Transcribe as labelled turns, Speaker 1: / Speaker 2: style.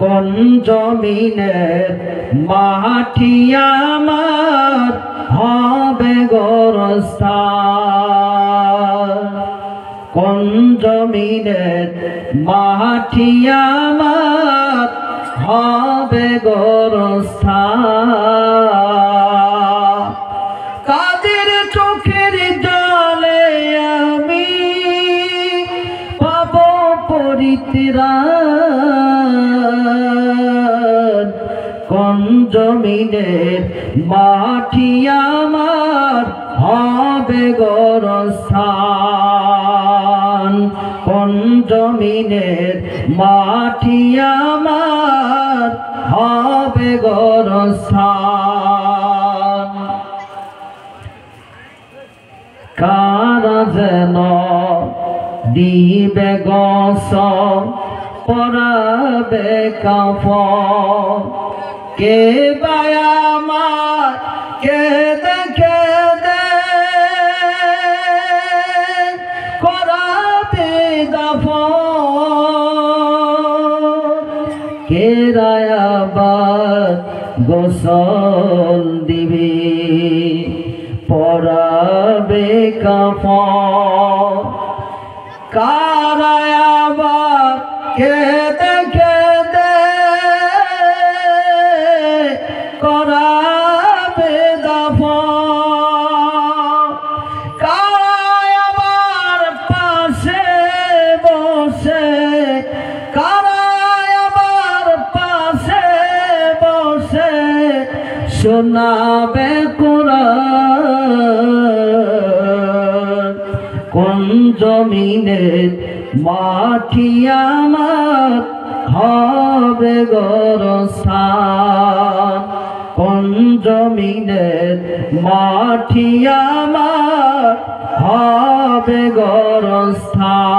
Speaker 1: কোন জমিনের মাটি আমার হবে গোরস্থান কোন জমিনের মাটি আমার হবে গোরস্থান কাদের চোখের জলে আমি পাবো পরিত্রাণ কোন জমিনের মাটি আমার হবে গোরস্থান কোন জমিনের মাটি আমার হবে গোরস্থান কারা যেন দিবে গোসল পরাবে কাফন কে বায়া আমার কে দেখে দে করাবে দাফন কে রায়াবার গোসল দিবে পরাবে কাফন কারা আবার কে দেখে দে করাবে দাফন কারা আবার পাশে বসে কারা আবার পাশে বসে শোনাবে কোরআন কোন জমিনের মাটি আমার হবে গোরস্থান কোন জমিনের মাটি আমার হবে গোরস্থান